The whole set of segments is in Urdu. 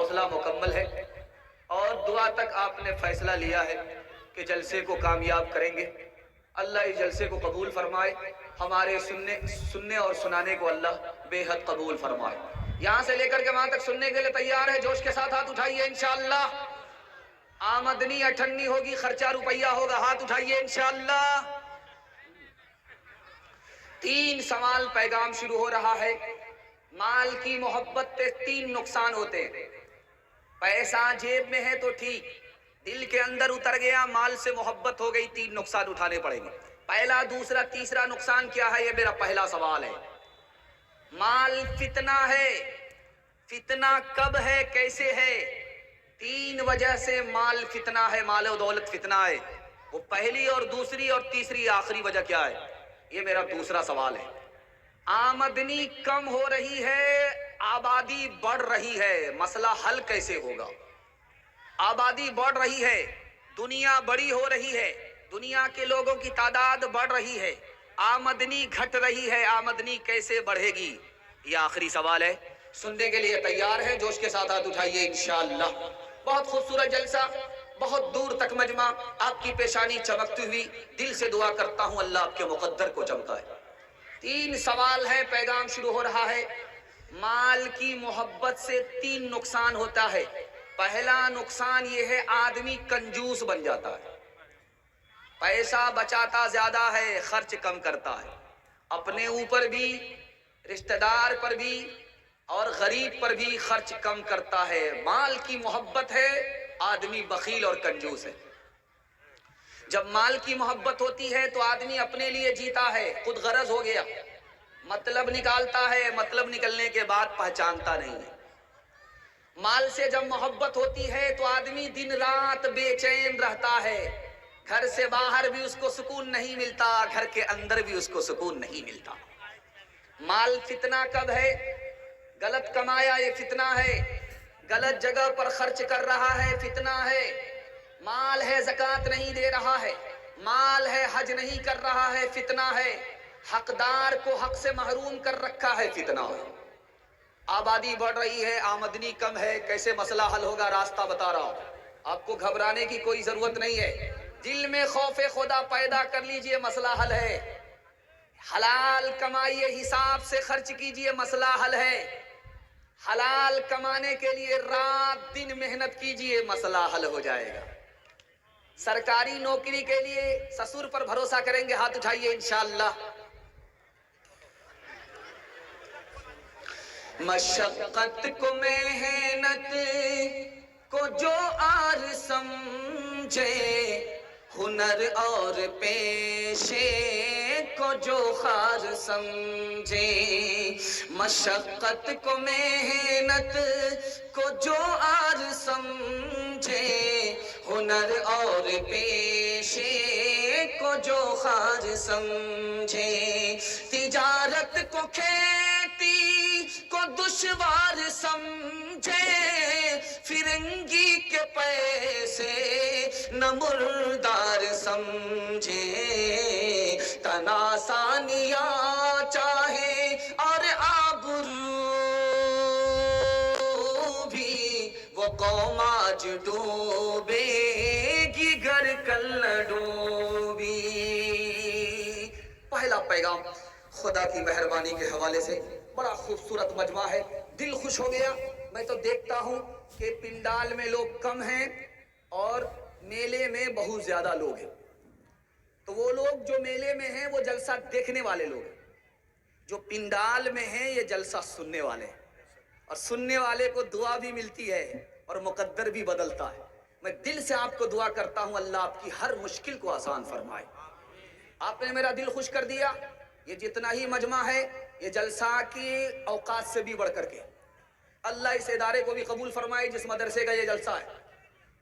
حوصلہ مکمل ہے اور دعا تک آپ نے فیصلہ لیا ہے کہ جلسے کو کامیاب کریں گے۔ اللہ اس جلسے کو قبول فرمائے، ہمارے سننے اور سنانے کو اللہ بے حد قبول فرمائے۔ یہاں سے لے کر کے وہاں تک سننے کے لیے تیار ہے؟ جوش کے ساتھ ہاتھ اٹھائیے انشاءاللہ۔ آمدنی اٹھنی ہوگی، خرچہ روپیہ ہوگا، ہاتھ اٹھائیے انشاءاللہ۔ 3 سوال پیغام شروع ہو رہا ہے۔ مال کی محبت سے 3 نقصان ہوتے ہیں۔ پیسہ جیب میں ہے تو ٹھیک، دل کے اندر اتر گیا، مال سے محبت ہو گئی، 3 نقصان اٹھانے پڑیں گے۔ پہلا، دوسرا، تیسرا نقصان کیا ہے؟ یہ میرا پہلا سوال ہے۔ مال فتنہ ہے۔ فتنہ کب ہے، کیسے ہے؟ 3 وجہ سے مال فتنہ ہے، مال و دولت فتنہ ہے۔ وہ پہلی اور دوسری اور تیسری آخری وجہ کیا ہے؟ یہ میرا دوسرا سوال ہے۔ آمدنی کم ہو رہی ہے، آبادی بڑھ رہی ہے، مسئلہ حل کیسے ہوگا؟ آبادی بڑھ رہی ہے، دنیا بڑی ہو رہی ہے، دنیا کے لوگوں کی تعداد بڑھ رہی ہے، آمدنی گھٹ رہی ہے، آمدنی کیسے بڑھے گی؟ یہ آخری سوال ہے۔ سننے کے لیے تیار ہے؟ جوش کے ساتھ ہاتھ اٹھائیے انشاءاللہ۔ بہت خوبصورت جلسہ، بہت دور تک مجمع، آپ کی پیشانی چمکتی ہوئی، دل سے دعا کرتا ہوں اللہ آپ کے مقدر کو چمکائے۔ 3 سوال ہے، پیغام شروع ہو رہا ہے۔ مال کی محبت سے 3 نقصان ہوتا ہے۔ پہلا نقصان یہ ہے، آدمی کنجوس بن جاتا ہے، پیسہ بچاتا زیادہ ہے، خرچ کم کرتا ہے، اپنے اوپر بھی، رشتہ دار پر بھی اور غریب پر بھی خرچ کم کرتا ہے۔ مال کی محبت ہے، آدمی بخیل اور کنجوس ہے۔ جب مال کی محبت ہوتی ہے تو آدمی اپنے لیے جیتا ہے، خود غرض ہو گیا، مطلب نکالتا ہے، مطلب نکلنے کے بعد پہچانتا نہیں ہے۔ مال سے جب محبت ہوتی ہے تو آدمی دن رات بے چین رہتا ہے، گھر سے باہر بھی اس کو سکون نہیں ملتا، گھر کے اندر بھی اس کو سکون نہیں ملتا۔ مال فتنہ کب ہے؟ غلط کمایا، یہ فتنہ ہے۔ غلط جگہ پر خرچ کر رہا ہے، فتنہ ہے۔ مال ہے، زکوٰۃ نہیں دے رہا ہے، مال ہے، حج نہیں کر رہا ہے، فتنہ ہے۔ حقدار کو حق سے محروم کر رکھا ہے، فتنہ ہے۔ آبادی بڑھ رہی ہے، آمدنی کم ہے، کیسے مسئلہ حل ہوگا؟ راستہ بتا رہا ہوں، آپ کو گھبرانے کی کوئی ضرورت نہیں ہے۔ دل میں خوف خدا پیدا کر لیجئے، مسئلہ حل ہے۔ حلال کمائیے، حساب سے خرچ کیجئے، مسئلہ حل ہے۔ حلال کمانے کے لیے رات دن محنت کیجئے، مسئلہ حل ہو جائے گا۔ سرکاری نوکری کے لیے سسور پر بھروسہ کریں گے؟ ہاتھ اٹھائیے انشاءاللہ۔ مشقت کو محنت کو جو آر سمجھے، ہنر اور پیشے کو جو خار سمجھے، مشقت کو محنت کو جو آر سمجھے، ہنر اور پیشے کو جو خار سمجھے، تجارت کو کھیتی کو دشوار سمجھے، فرنگی کے پیسے نہ مردار سمجھے، تناسانیاں چاہے اور آبرو بھی، وہ قوم آج ڈوبے گی گر کل نہ ڈوبی۔ پہلا پیغام خدا کی مہربانی کے حوالے سے، بڑا خوبصورت مجمع ہے، دل خوش ہو گیا۔ میں تو دیکھتا ہوں کہ پنڈال میں لوگ کم ہیں اور میلے میں بہت زیادہ لوگ ہیں۔ تو وہ لوگ جو میلے میں ہیں وہ جلسہ دیکھنے والے لوگ ہیں، جو پنڈال میں ہیں یہ جلسہ سننے والے ہیں، اور سننے والے کو دعا بھی ملتی ہے اور مقدر بھی بدلتا ہے۔ میں دل سے آپ کو دعا کرتا ہوں اللہ آپ کی ہر مشکل کو آسان فرمائے۔ آپ نے میرا دل خوش کر دیا۔ یہ جتنا ہی مجمع ہے، یہ جلسہ کی اوقات سے بھی بڑھ کر کے، اللہ اس ادارے کو بھی قبول فرمائے جس مدرسے کا یہ جلسہ ہے۔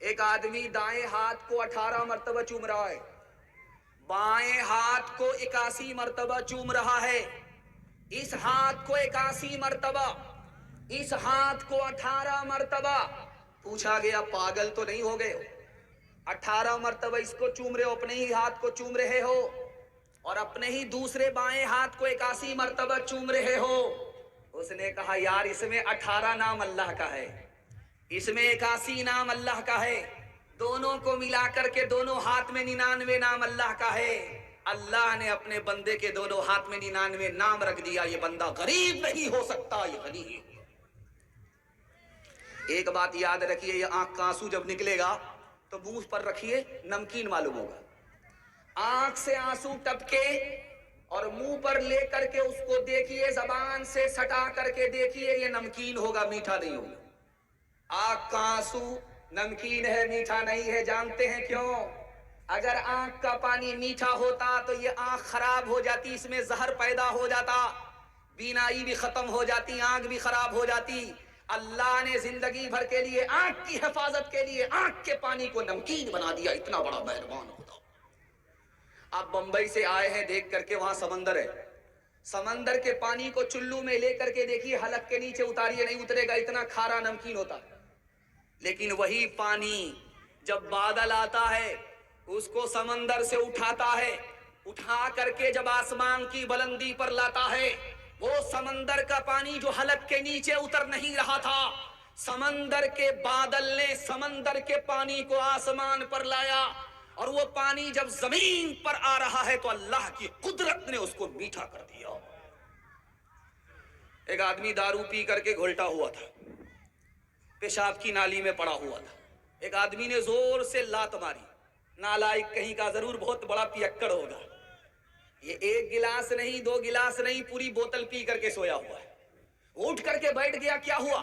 ایک آدمی دائیں ہاتھ کو 18 مرتبہ چوم رہا ہے، بائیں ہاتھ کو 81 مرتبہ چوم رہا ہے، اس ہاتھ کو 81 مرتبہ، اس ہاتھ کو 18 مرتبہ۔ پوچھا گیا پاگل تو نہیں ہو گئے ہو؟ 18 مرتبہ اس کو چوم رہے ہو، اپنے ہی ہاتھ کو چوم رہے ہو، اور اپنے ہی دوسرے بائیں ہاتھ کو 81 مرتبہ چوم رہے ہو۔ اس نے کہا یار اس میں 18 نام اللہ کا ہے، اس میں 81 نام اللہ کا ہے، دونوں کو ملا کر کے دونوں ہاتھ میں 99 نام اللہ کا ہے۔ اللہ نے اپنے بندے کے دونوں ہاتھ میں 99 نام رکھ دیا، یہ بندہ غریب نہیں ہو سکتا، یہ غنی ہے۔ ایک بات یاد رکھیے، یہ آنکھ کا آنسو جب نکلے گا تو منہ پر رکھیے، نمکین معلوم ہوگا۔ آنکھ سے آنسو ٹپکے اور منہ پر لے کر کے اس کو دیکھیے، زبان سے سٹا کر کے دیکھیے، یہ نمکین ہوگا، میٹھا نہیں ہوگا۔ آنکھ کا آنسو نمکین ہے، میٹھا نہیں ہے۔ جانتے ہیں کیوں؟ اگر آنکھ کا پانی میٹھا ہوتا تو یہ آنکھ خراب ہو جاتی، اس میں زہر پیدا ہو جاتا، بینائی بھی ختم ہو جاتی، آنکھ بھی خراب ہو جاتی۔ اللہ نے زندگی بھر کے لیے آنکھ کی حفاظت کے لیے آنکھ کے پانی کو نمکین بنا دیا، اتنا بڑا مہربان خدا۔ آپ بمبئی سے آئے ہیں، دیکھ کر کے وہاں سمندر ہے، سمندر کے پانی کو چلو میں لے کر کے دیکھیے، حلق کے نیچے اتاریے، نہیں اترے گا، اتنا کھارا نمکین ہوتا۔ لیکن وہی پانی جب بادل آتا ہے اس کو سمندر سے اٹھاتا ہے، اٹھا کر کے جب آسمان کی بلندی پر لاتا ہے، وہ سمندر کا پانی جو حلق کے نیچے اتر نہیں رہا تھا، سمندر کے بادل نے سمندر کے پانی کو آسمان پر لایا، اور وہ پانی جب زمین پر آ رہا ہے تو اللہ کی قدرت نے اس کو میٹھا کر دیا۔ ایک آدمی دارو پی کر کے گھلٹا ہوا تھا، پیشاب کی نالی میں پڑا ہوا تھا، ایک آدمی نے زور سے لات ماری، نالائق کہیں کا، ضرور بہت بڑا پیکڑ ہوگا، یہ ایک گلاس نہیں، 2 گلاس نہیں، پوری بوتل پی کر کے سویا ہوا ہے۔ اٹھ کر کے بیٹھ گیا، کیا ہوا؟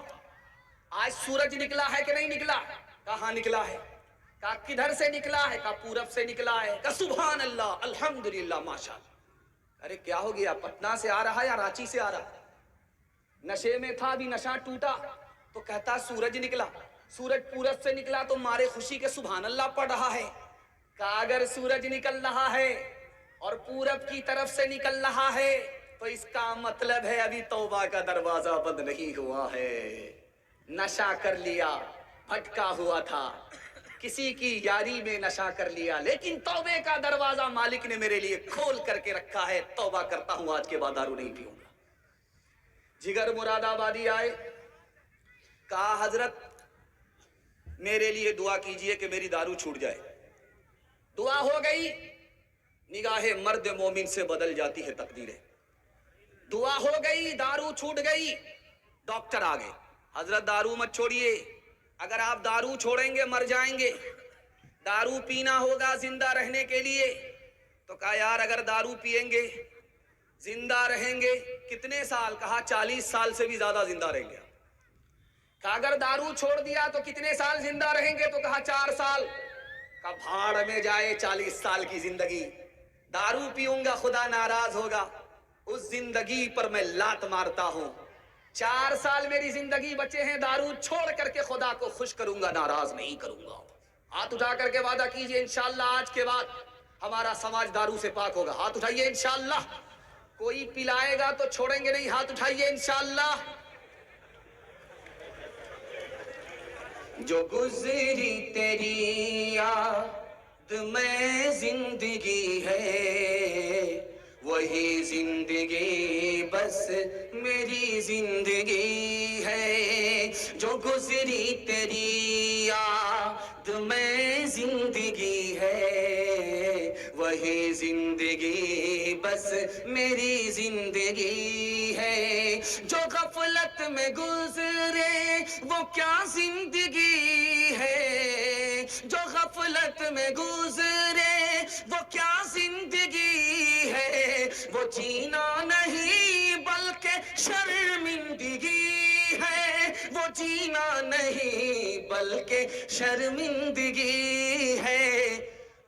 آج سورج نکلا ہے کہ نہیں نکلا؟ کہاں نکلا ہے؟ کہا کدھر سے نکلا ہے؟ کہا پورب سے نکلا ہے۔ کہا سبحان اللہ، الحمدللہ، ماشاءاللہ۔ ارے کیا ہو گیا؟ پٹنہ سے آ رہا ہے یا رانچی سے آ رہا؟ نشے میں تھا، ابھی نشہ ٹوٹا تو کہتا سورج نکلا، سورج پورب سے نکلا تو مارے خوشی کے سبحان اللہ پڑھ رہا ہے۔ کہا اگر سورج نکل رہا ہے اور پورب کی طرف سے نکل رہا ہے تو اس کا مطلب ہے ابھی توبہ کا دروازہ بند نہیں ہوا ہے۔ نشہ کر لیا، بھٹکا ہوا تھا، کسی کی یاری میں نشہ کر لیا، لیکن توبے کا دروازہ مالک نے میرے لیے کھول کر کے رکھا ہے، توبہ کرتا ہوں، آج کے بعد دارو نہیں پیوں گا۔ جگر مراد آبادی آئے، کہا حضرت میرے لیے دعا کیجئے کہ میری دارو چھوٹ جائے۔ دعا ہو گئی، نگاہ مرد مومن سے بدل جاتی ہے تقدیریں۔ دعا ہو گئی، دارو چھوٹ گئی، ڈاکٹر آ گئے، حضرت دارو مت چھوڑیے، اگر آپ دارو چھوڑیں گے مر جائیں گے، دارو پینا ہوگا زندہ رہنے کے لیے۔ تو کہا یار اگر دارو پیئیں گے زندہ رہیں گے کتنے سال؟ کہا 40 سال سے بھی زیادہ زندہ رہیں گے۔ کہا اگر دارو چھوڑ دیا تو کتنے سال زندہ رہیں گے؟ تو کہا 4 سال۔ کہا بھاڑ میں جائے 40 سال کی زندگی، دارو پیوں گا خدا ناراض ہوگا، اس زندگی پر میں لات مارتا ہوں۔ 4 سال میری زندگی بچے ہیں، دارو چھوڑ کر کے خدا کو خوش کروں گا، ناراض نہیں کروں گا۔ ہاتھ اٹھا کر کے وعدہ کیجئے انشاءاللہ آج کے بعد ہمارا سماج دارو سے پاک ہوگا۔ ہاتھ اٹھائیے انشاءاللہ۔ کوئی پلائے گا تو چھوڑیں گے نہیں، ہاتھ اٹھائیے انشاءاللہ۔ جو گزری تیری یاد میں زندگی ہے، وہی زندگی بس میری زندگی ہے۔ جو گزری تیری یاد میں زندگی ہے، وہی زندگی بس میری زندگی ہے۔ جو غفلت میں گزرے وہ کیا زندگی ہے، جو غفلت میں گزرے وہ کیا زندگی ہے۔ وہ جینا نہیں بلکہ شرمندگی ہے، وہ جینا نہیں بلکہ شرمندگی ہے۔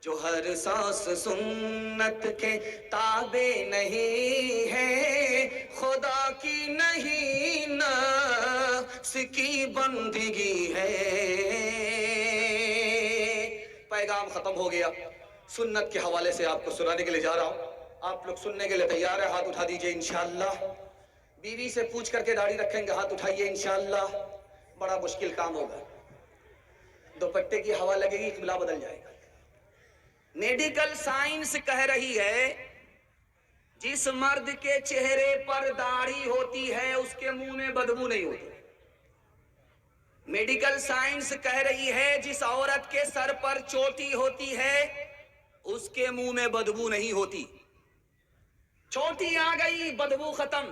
جو ہر سانس سنت کے تابع نہیں ہے، خدا کی نہیں نفس کی بندگی ہے۔ پیغام ختم ہو گیا، سنت کے حوالے سے آپ کو سنانے کے لیے جا رہا ہوں، آپ لوگ سننے کے لیے تیار ہیں؟ ہاتھ اٹھا دیجئے انشاءاللہ۔ بیوی سے پوچھ کر کے داڑھی رکھیں گے، ہاتھ اٹھائیے انشاءاللہ۔ بڑا مشکل کام ہوگا، دوپٹے کی ہوا لگے گی، قبلہ بدل جائے گا۔ میڈیکل سائنس کہہ رہی ہے جس مرد کے چہرے پر داڑھی ہوتی ہے اس کے منہ میں بدبو نہیں ہوتی۔ میڈیکل سائنس کہہ رہی ہے جس عورت کے سر پر چوٹی ہوتی ہے اس کے منہ میں بدبو نہیں ہوتی. چوٹی آ گئی بدبو ختم,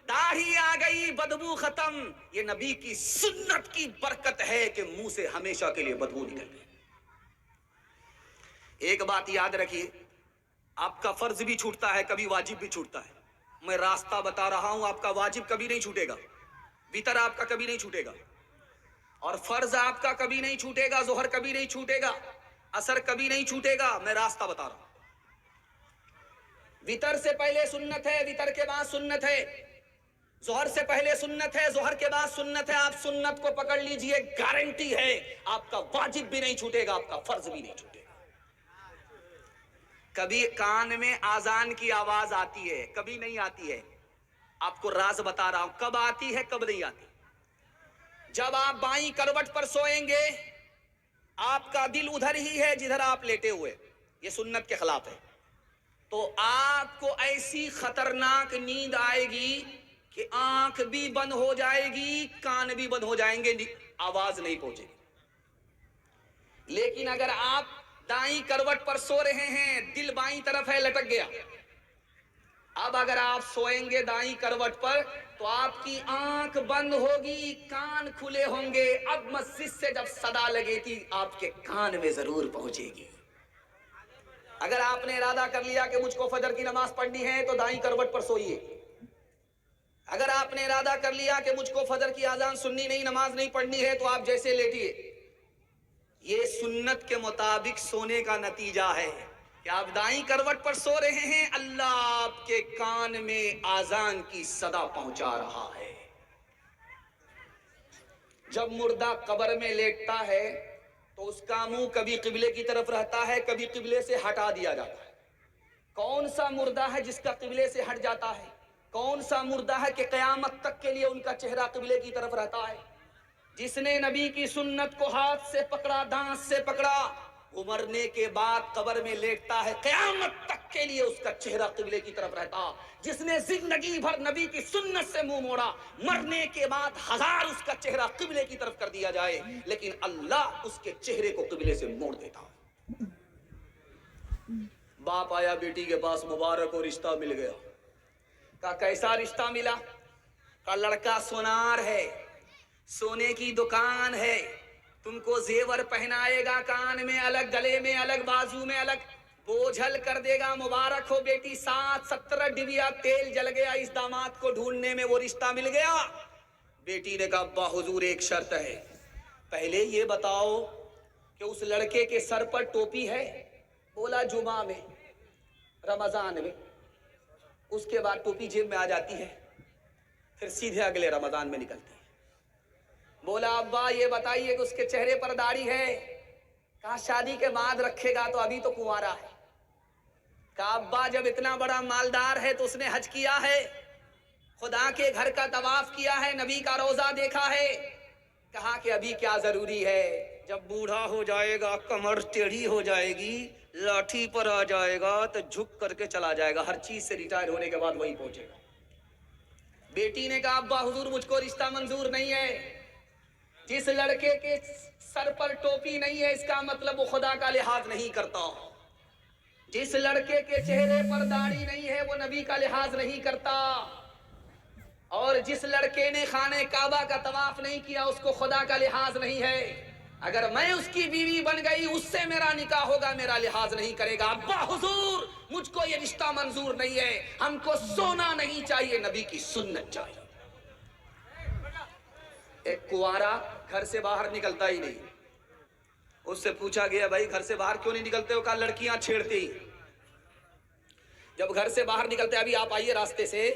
داڑھی آ گئی بدبو ختم. یہ نبی کی سنت کی برکت ہے کہ منہ سے ہمیشہ کے لیے بدبو نکل گئی. ایک بات یاد رکھیے, آپ کا فرض بھی چھوٹتا ہے, کبھی واجب بھی چھوٹتا ہے. میں راستہ بتا رہا ہوں, آپ کا واجب کبھی نہیں چھوٹے گا, وتر آپ کا کبھی نہیں چھوٹے گا, اور فرض آپ کا کبھی نہیں چھوٹے گا, ظہر کبھی نہیں چھوٹے گا, عصر کبھی نہیں چھوٹے گا. میں راستہ بتا رہا ہوں. وتر سے پہلے سنت ہے, وتر کے بعد سنت ہے. ظہر سے پہلے سنت ہے, ظہر کے بعد سنت ہے. آپ سنت کو پکڑ لیجئے, گارنٹی ہے آپ کا واجب بھی نہیں چھوٹے گا, آپ کا فرض بھی نہیں چھوٹے گا. کبھی کان میں آذان کی آواز آتی ہے, کبھی نہیں آتی ہے. آپ کو راز بتا رہا ہوں, کب آتی ہے کب نہیں آتی. جب آپ بائیں کروٹ پر سوئیں گے, آپ کا دل ادھر ہی ہے جدھر آپ لیٹے ہوئے, یہ سنت کے خلاف ہے. تو آپ کو ایسی خطرناک نیند آئے گی کہ آنکھ بھی بند ہو جائے گی, کان بھی بند ہو جائیں گے, آواز نہیں پہنچے گی. لیکن اگر آپ دائیں کروٹ پر سو رہے ہیں, دل بائیں طرف ہے, لٹک گیا. اب اگر آپ سوئیں گے دائیں کروٹ پر تو آپ کی آنکھ بند ہوگی, کان کھلے ہوں گے. اب مسجد سے جب صدا لگے گی آپ کے کان میں ضرور پہنچے گی. اگر آپ نے ارادہ کر لیا کہ مجھ کو فجر کی نماز پڑھنی ہے تو دائیں کروٹ پر سوئیے. اگر آپ نے ارادہ کر لیا کہ مجھ کو فجر کی اذان سننی نہیں, نماز نہیں پڑھنی ہے, تو آپ جیسے لیٹیے. یہ سنت کے مطابق سونے کا نتیجہ ہے کہ آپ دائیں کروٹ پر سو رہے ہیں, اللہ آپ کے کان میں اذان کی صدا پہنچا رہا ہے. جب مردہ قبر میں لیٹتا ہے تو اس کا منہ کبھی قبلے کی طرف رہتا ہے, کبھی قبلے سے ہٹا دیا جاتا ہے. کون سا مردہ ہے جس کا قبلے سے ہٹ جاتا ہے؟ کون سا مردہ ہے کہ قیامت تک کے لیے ان کا چہرہ قبلے کی طرف رہتا ہے؟ جس نے نبی کی سنت کو ہاتھ سے پکڑا, دانت سے پکڑا, وہ مرنے کے بعد قبر میں لیٹتا ہے, قیامت تک کے لیے اس کا چہرہ قبلے کی طرف رہتا. جس نے زندگی بھر نبی کی سنت سے منہ موڑا, مرنے کے بعد 1000 اس کا چہرہ قبلے کی طرف کر دیا جائے, لیکن اللہ اس کے چہرے کو قبلے سے موڑ دیتا. باپ آیا بیٹی کے پاس, مبارک ہو رشتہ مل گیا. کہا کیسا رشتہ ملا؟ کہا لڑکا سونار ہے, سونے کی دکان ہے, تم کو زیور پہنائے گا, کان میں الگ, گلے میں الگ, بازو میں الگ, بوجھل کر دے گا. مبارک ہو بیٹی, 7-17 ڈبیا تیل جل گیا اس داماد کو ڈھونڈنے میں, وہ رشتہ مل گیا. بیٹی نے کہا ابا حضور ایک شرط ہے, پہلے یہ بتاؤ کہ اس لڑکے کے سر پر ٹوپی ہے؟ بولا جمعہ میں, رمضان میں. اس کے بعد ٹوپی جیب میں آ جاتی ہے, پھر سیدھے اگلے رمضان میں نکلتی ہے. بولا ابا یہ بتائیے کہ اس کے چہرے پر داڑھی ہے؟ کہا شادی کے بعد رکھے گا, تو ابھی تو کنوارا ہے. کہا ابا جب اتنا بڑا مالدار ہے تو اس نے حج کیا ہے, خدا کے گھر کا طواف کیا ہے, نبی کا روضہ دیکھا ہے؟ کہا کہ ابھی کیا ضروری ہے, جب بوڑھا ہو جائے گا, کمر ٹیڑھی ہو جائے گی, لاٹھی پر آ جائے گا تو جھک کر کے چلا جائے گا, ہر چیز سے ریٹائر ہونے کے بعد وہی پہنچے گا. بیٹی نے کہا ابا حضور مجھ کو رشتہ منظور نہیں ہے. جس لڑکے کے سر پر ٹوپی نہیں ہے اس کا مطلب وہ خدا کا لحاظ نہیں کرتا. جس لڑکے کے چہرے پر داڑھی نہیں ہے وہ نبی کا لحاظ نہیں کرتا. اور جس لڑکے نے خانہ کعبہ کا طواف نہیں کیا اس کو خدا کا لحاظ نہیں ہے. اگر میں اس کی بیوی بن گئی, اس سے میرا نکاح ہوگا, میرا لحاظ نہیں کرے گا. ابا حضور مجھ کو یہ رشتہ منظور نہیں ہے, ہم کو سونا نہیں چاہیے, نبی کی سنت چاہیے. ایک کنوارا گھر سے باہر نکلتا ہی نہیں. اس سے پوچھا گیا بھائی گھر سے باہر کیوں نہیں نکلتے ہو؟ کہا لڑکیاں چھیڑتی. جب گھر سے باہر نکلتے, ابھی آپ آئیے راستے سے,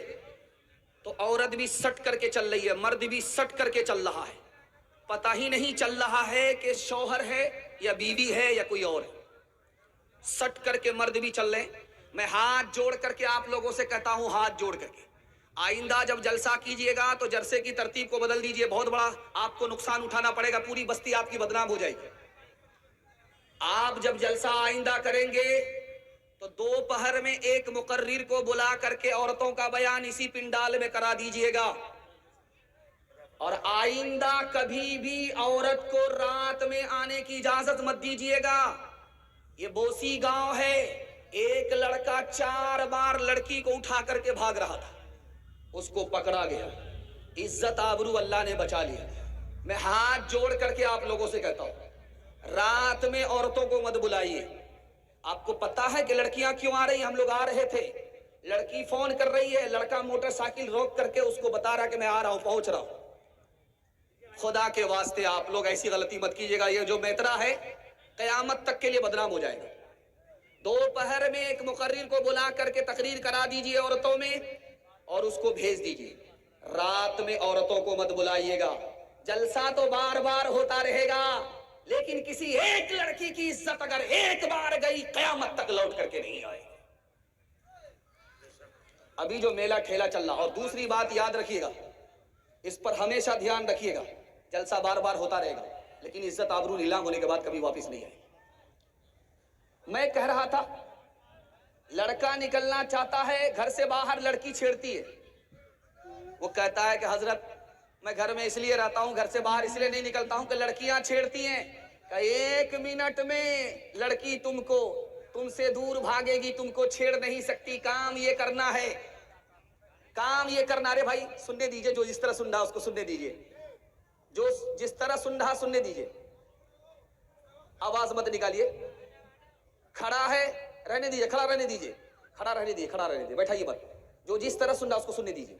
تو عورت بھی سٹ کر کے چل رہی ہے, مرد بھی سٹ کر کے چل رہا ہے, پتہ ہی نہیں چل رہا ہے کہ شوہر ہے یا بیوی ہے یا کوئی اور ہے. سٹ کر کے مرد بھی چل رہے. میں ہاتھ جوڑ کر کے آپ لوگوں سے کہتا ہوں, ہاتھ جوڑ کر کے, آئندہ جب جلسہ کیجئے گا تو جلسے کی ترتیب کو بدل دیجئے. بہت بڑا آپ کو نقصان اٹھانا پڑے گا, پوری بستی آپ کی بدنام ہو جائے گی. آپ جب جلسہ آئندہ کریں گے تو دوپہر میں ایک مقرر کو بلا کر کے عورتوں کا بیان اسی پنڈال میں کرا دیجئے گا, اور آئندہ کبھی بھی عورت کو رات میں آنے کی اجازت مت دیجیے گا. یہ بوسی گاؤں ہے. ایک لڑکا 4 بار لڑکی کو اٹھا کر کے بھاگ رہا تھا, اس کو پکڑا گیا, عزت آبرو اللہ نے بچا لیا. میں ہاتھ جوڑ کر کے آپ لوگوں سے کہتا ہوں, رات میں عورتوں کو مت بلائیے. آپ کو پتا ہے کہ لڑکیاں کیوں آ رہی ہیں؟ ہم لوگ آ رہے تھے, لڑکی فون کر رہی ہے, لڑکا موٹر سائیکل روک کر کے اس کو بتا رہا کہ میں آ رہا ہوں, پہنچ رہا ہوں. خدا کے واسطے آپ لوگ ایسی غلطی مت کیجیے گا. یہ جو میترا ہے قیامت تک کے لیے بدنام ہو جائے گا. دوپہر میں ایک مقرر کو بلا کر کے تقریر کرا دیجئے عورتوں میں, اور اس کو بھیج دیجئے. رات میں عورتوں کو مت بلائیے گا. جلسہ تو بار بار ہوتا رہے گا, لیکن کسی ایک لڑکی کی عزت اگر ایک بار گئی قیامت تک لوٹ کر کے نہیں آئے. ابھی جو میلہ ٹھیلا چل رہا. اور دوسری بات یاد رکھیے گا, اس پر ہمیشہ دھیان رکھیے گا, جلسہ بار بار ہوتا رہے گا لیکن عزت آبرو نیلام ہونے کے بعد کبھی واپس نہیں آئے. میں کہہ رہا تھا, لڑکا نکلنا چاہتا ہے گھر سے باہر, لڑکی چھیڑتی ہے. وہ کہتا ہے کہ حضرت میں گھر میں اس لیے رہتا ہوں, گھر سے باہر اس لیے نہیں نکلتا ہوں کہ لڑکیاں چھیڑتی ہیں. کہ 1 منٹ میں لڑکی تم سے دور بھاگے گی, تم کو چھیڑ نہیں سکتی. کام یہ کرنا ہے, کام یہ کرنا. رے بھائی سننے دیجئے, جو جس طرح سن رہا اس کو سننے دیجئے, جو جس طرح سن رہا سننے دیجئے, آواز مت نکالیے. کھڑا ہے رہنے دیجئے, کھڑا رہنے دیجئے, کھڑا رہنے دیجئے, کھڑا رہنے دیجئے, بیٹھائیے مت. جو جس طرح سن رہا اس کو سننے دیجئے,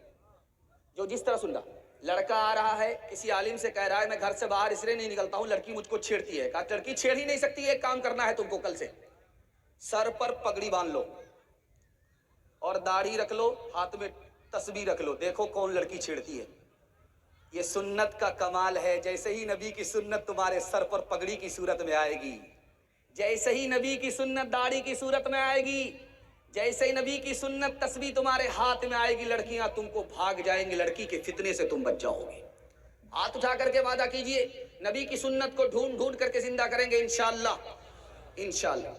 جو جس طرح سن رہا. لڑکا آ رہا ہے, کسی عالم سے کہہ رہا ہے میں گھر سے باہر اس لیے نہیں نکلتا ہوں, لڑکی مجھ کو چھیڑتی ہے. کہا لڑکی چھیڑ ہی نہیں سکتی. ایک کام کرنا ہے تم کو, کل سے سر پر پگڑی باندھ لو اور داڑھی رکھ لو, ہاتھ میں تسبیح رکھ لو, دیکھو کون لڑکی چھیڑتی ہے. یہ سنت کا کمال ہے. جیسے ہی نبی کی سنت تمہارے سر پر پگڑی کی صورت میں آئے گی, جیسے ہی نبی کی سنت داڑھی کی صورت میں آئے گی, جیسے ہی نبی کی سنت تسبیح تمہارے ہاتھ میں آئے گی, لڑکیاں تم کو بھاگ جائیں گی. لڑکی کے فتنے سے تم بچ جاؤ گے. ہاتھ اٹھا کر کے وعدہ کیجئے, نبی کی سنت کو ڈھونڈ ڈھونڈ کر کے زندہ کریں گے انشاءاللہ, انشاءاللہ.